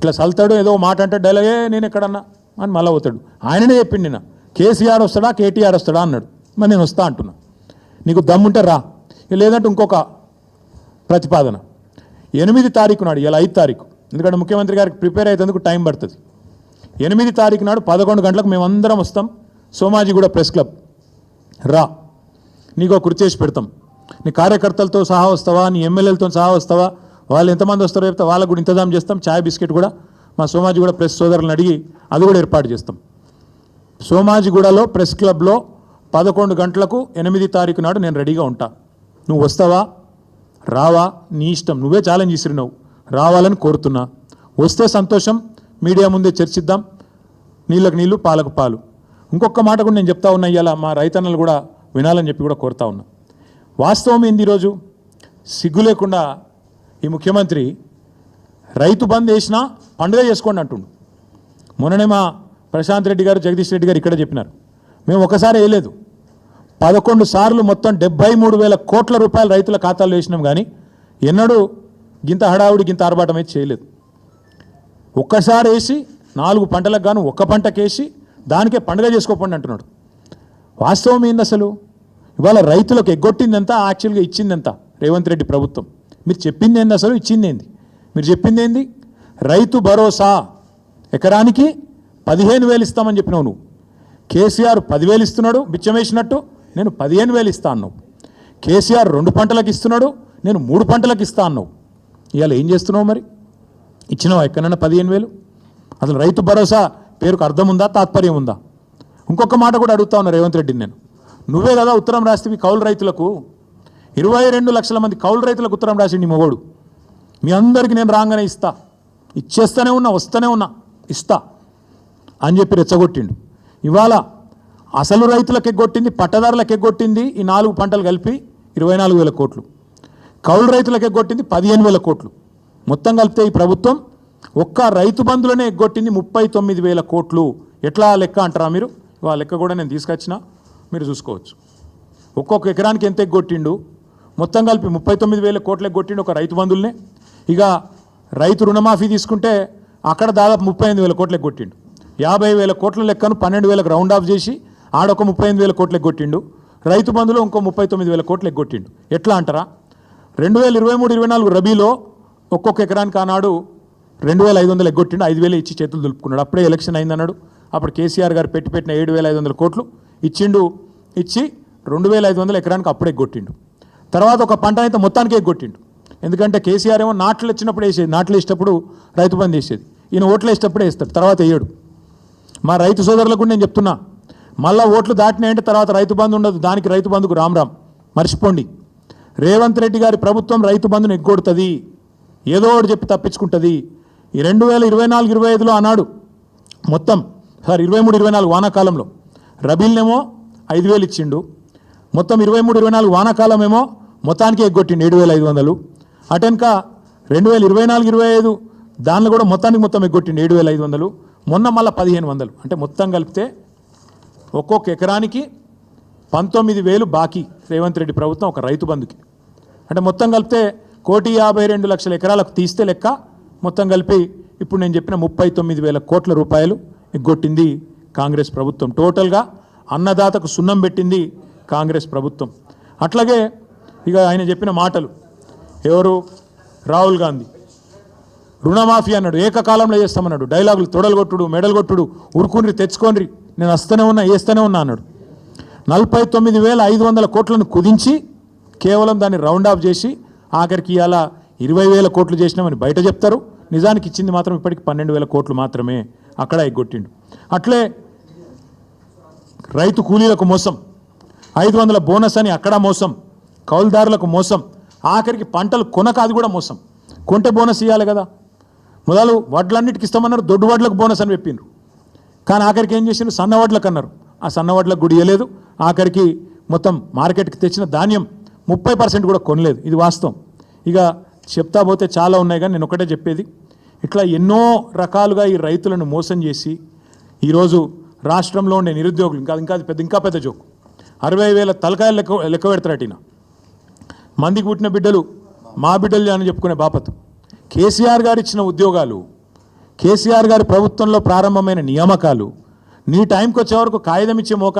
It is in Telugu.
ఇట్లా సల్తాడు ఏదో మాట అంటే డైలాగే నేను ఎక్కడన్నా అని మళ్ళీ అవుతాడు. ఆయననే చెప్పిండి నిన్న కేసీఆర్ వస్తాడా కేటీఆర్ వస్తాడా అన్నాడు. మరి నేను వస్తా అంటున్నా, నీకు దమ్ముంటే రా, లేదంటే ఇంకొక ప్రతిపాదన 8 తారీఖు నాడు, ఇలా 5 తారీఖు, ఎందుకంటే ముఖ్యమంత్రి గారికి ప్రిపేర్ అయ్యేందుకు టైం పడుతుంది. 8 తారీఖు నాడు 11 గంటలకు మేమందరం వస్తాం సోమాజిగూడ ప్రెస్ క్లబ్, రా, నీకు కుర్చీ చేసి పెడతాం. నీ కార్యకర్తలతో సహా వస్తావా, నీ ఎమ్మెల్యేలతో సహా వస్తావా, వాళ్ళు ఎంతమంది వస్తారో చెప్తే వాళ్ళకు కూడా ఇంతజాం చేస్తాం. ఛాయ్ బిస్కెట్ కూడా మా సోమాజిగూడ ప్రెస్ సోదరులను అడిగి అది కూడా ఏర్పాటు చేస్తాం. సోమాజిగూడలో ప్రెస్ క్లబ్లో 11 గంటలకు 8 తారీఖు నాడు నేను రెడీగా ఉంటా. నువ్వు వస్తావా రావా నీ ఇష్టం, నువ్వే ఛాలెంజ్ ఇస్తున్నావు, రావాలని కోరుతున్నా. వస్తే సంతోషం, మీడియా ముందే చర్చిద్దాం, నీళ్ళకు నీళ్ళు పాలకు పాలు. ఇంకొక మాట కూడా నేను చెప్తా ఉన్నా, ఇవాళ మా రైతన్నలు కూడా వినాలని చెప్పి కూడా కోరుతా ఉన్నా. వాస్తవం ఏంది, ఈరోజు సిగ్గు లేకుండా ఈ ముఖ్యమంత్రి రైతు బంద్ వేసినా పండుగ చేసుకోండి అంటుండు. మొన్ననే మా ప్రశాంత్ రెడ్డి గారు జగదీష్ రెడ్డి గారు ఇక్కడ చెప్పినారు, మేము ఒకసారి వేయలేదు, 11 సార్లు మొత్తం 73,000 కోట్ల రూపాయలు రైతుల ఖాతాల్లో వేసినాం. కానీ ఎన్నడూ గింత హడావుడి గింత ఆర్భాటం అయితే చేయలేదు. ఒక్కసారి వేసి 4 పంటలకు గాను ఒక్క పంటకేసి దానికే పండుగ చేసుకోకండి అంటున్నాడు. వాస్తవం ఏంది అసలు? ఇవాళ రైతులకు ఎగ్గొట్టిందంతా యాక్చువల్గా ఇచ్చిందంతా రేవంత్ రెడ్డి ప్రభుత్వం. మీరు చెప్పింది ఏంది అసలు, ఇచ్చింది ఏంది? మీరు చెప్పింది ఏంది? రైతు భరోసా ఎకరానికి 15,000 ఇస్తామని చెప్పినావు నువ్వు. కేసీఆర్ 10,000 ఇస్తున్నాడు బిచ్చమేసినట్టు, నేను 15,000 ఇస్తా అన్నావు. కేసీఆర్ 2 పంటలకు ఇస్తున్నాడు, నేను 3 పంటలకు ఇస్తా అన్నావు. ఇవాళ ఏం చేస్తున్నావు మరి? ఇచ్చినావా ఎక్కడన్నా 15,000? అసలు రైతు భరోసా పేరుకు అర్థం ఉందా, తాత్పర్యం ఉందా? ఇంకొక మాట కూడా అడుగుతా ఉన్నా రేవంత్ రెడ్డిని నేను, నువ్వే కదా ఉత్తరం రాస్తే కౌలు రైతులకు 22 లక్షల మంది కౌలు రైతులకు ఉత్తరం రాసిండి మొగోడు. మీ అందరికీ నేను రాగానే ఇస్తా, ఇచ్చేస్తూనే ఉన్నా, వస్తూనే ఉన్నా, ఇస్తా అని చెప్పి రెచ్చగొట్టిండు. ఇవాళ అసలు రైతులకు ఎగ్గొట్టింది, పట్టదారులకు ఎగ్గొట్టింది ఈ 4 పంటలు కలిపి 24,000 కోట్లు, కౌలు రైతులకు ఎగ్గొట్టింది 15,000 కోట్లు. మొత్తం కలిపితే ఈ ప్రభుత్వం ఒక్క రైతు బంధులోనే ఎగ్గొట్టింది 39,000 కోట్లు. ఎట్లా లెక్క అంటారా మీరు? ఇవాళ లెక్క కూడా నేను తీసుకొచ్చిన, మీరు చూసుకోవచ్చు. ఒక్కొక్క ఎకరానికి ఎంత ఎగ్గొట్టిండు, మొత్తం కలిపి 39,000 కోట్లు ఎగ్గొట్టిండు ఒక రైతు బంధువులనే. ఇక రైతు రుణమాఫీ తీసుకుంటే అక్కడ దాదాపు 38,000 కోట్లు ఎగ్గొట్టిండు. 50,000 కోట్ల లెక్కను 12,000కు రౌండ్ ఆఫ్ చేసి ఆడొక 35,000 కోట్లు ఎగ్గొట్టిండు. రైతు బంధులో ఇంకో 39,000 కోట్లు ఎగ్గొట్టిండు. ఎట్లా అంటారా? 2023-24 రబీలో ఒక్కొక్క ఎకరానికి ఆనాడు 2,500 ఎగ్గొట్టిండు, 5,000 ఇచ్చి చేతులు దులుపుకున్నాడు. అప్పుడే ఎలక్షన్ అయిందన్నాడు. అప్పుడు కేసీఆర్ గారు పెట్టిన 7,500 కోట్లు ఇచ్చిండు. ఇచ్చి 2,500 ఎకరానికి అప్పుడే ఎగ్గొట్టిండు. తర్వాత ఒక పంట అయితే మొత్తానికి ఎగ్గొట్టిండు. ఎందుకంటే కేసీఆర్ ఏమో నాట్లు వచ్చినప్పుడు వేసేది, నాట్లు వేసేటప్పుడు రైతు బంధు వేసేది, ఈయన ఓట్లు వేసేటప్పుడే వేస్తాడు, తర్వాత వేయడు. మా రైతు సోదరులకు నేను చెప్తున్నా, మళ్ళీ ఓట్లు దాటినాయంటే తర్వాత రైతు బంధు ఉండదు. దానికి రైతు బంధుకు రామ్ మర్చిపోండి. రేవంత్ రెడ్డి గారి ప్రభుత్వం రైతు బంధును ఎగ్గొడుతుంది, ఏదో ఒకటి చెప్పి తప్పించుకుంటుంది. ఈ 2024-25లో ఆనాడు మొత్తం 23-24 వానాకాలంలో రబీల్నేమో 5,000 ఇచ్చిండు, మొత్తం 23-24 వానాకాలం ఏమో మొత్తానికి ఎగ్గొట్టిండు 7,500. అటెనక 2024-25 దానిలో కూడా మొత్తం ఎగ్గొట్టిండు 7,500. మొన్న మళ్ళీ 1,500. అంటే మొత్తం కలిపితే ఒక్కొక్క ఎకరానికి 19,000 బాకీ రేవంత్ రెడ్డి ప్రభుత్వం ఒక రైతు బంధుకి. అంటే మొత్తం కలిపితే 1,52,00,000 ఎకరాలకు తీస్తే లెక్క మొత్తం కలిపి ఇప్పుడు నేను చెప్పిన 39,000 కోట్ల రూపాయలు ఎగ్గొట్టింది కాంగ్రెస్ ప్రభుత్వం. టోటల్గా అన్నదాతకు సున్నం పెట్టింది కాంగ్రెస్ ప్రభుత్వం. అట్లాగే ఇక ఆయన చెప్పిన మాటలు, ఎవరు రాహుల్ గాంధీ రుణమాఫీ అన్నాడు, ఏకకాలంలో చేస్తామన్నాడు, డైలాగులు తొడలు కొట్టుడు మెడలు కొట్టుడు, ఉరుకుని తెచ్చుకోండి, నేను వస్తూనే ఉన్నా వేస్తూనే ఉన్నా అన్నాడు. 49,500 కోట్లను కుదించి కేవలం దాన్ని రౌండ్ ఆఫ్ చేసి ఆఖరికి ఇవాళ 20,000 కోట్లు చేసినామని బయట చెప్తారు. నిజానికి ఇచ్చింది మాత్రం ఇప్పటికి 12,000 కోట్లు మాత్రమే, అక్కడ ఎగ్గొట్టిండు. అట్లే రైతు కూలీలకు మోసం, 500 బోనస్ అని అక్కడ మోసం, కౌలుదారులకు మోసం, ఆఖరికి పంటలు కొనక అది కూడా మోసం. కొంటే బోనస్ ఇవ్వాలి కదా, మొదలు వడ్లన్నిటికి ఇస్తామన్నారు, దొడ్డు వడ్లకు బోనస్ అని చెప్పిండ్రు. కానీ ఆఖరికి ఏం చేసిండ్రు, సన్న వడ్లకు అన్నారు. ఆ సన్న వడ్లకు కూడా ఇవ్వలేదు. ఆఖరికి మొత్తం మార్కెట్కి తెచ్చిన ధాన్యం 30% కూడా కొనలేదు. ఇది వాస్తవం. ఇక చెప్తా పోతే చాలా ఉన్నాయి, కానీ నేను ఒకటే చెప్పేది, ఇట్లా ఎన్నో రకాలుగా ఈ రైతులను మోసం చేసి ఈరోజు రాష్ట్రంలో ఉండే నిరుద్యోగులు ఇంకా పెద్ద జోకు, 60,000 తలకాయలు లెక్క పెడతారటిన మందికి పుట్టిన బిడ్డలు మా బిడ్డలు అని చెప్పుకునే బాపతు. కేసీఆర్ గారు ఇచ్చిన ఉద్యోగాలు కేసీఆర్ గారి ప్రభుత్వంలో ప్రారంభమైన నియామకాలు నీ టైంకి వచ్చే వరకు కాగితం ఇచ్చే మోకా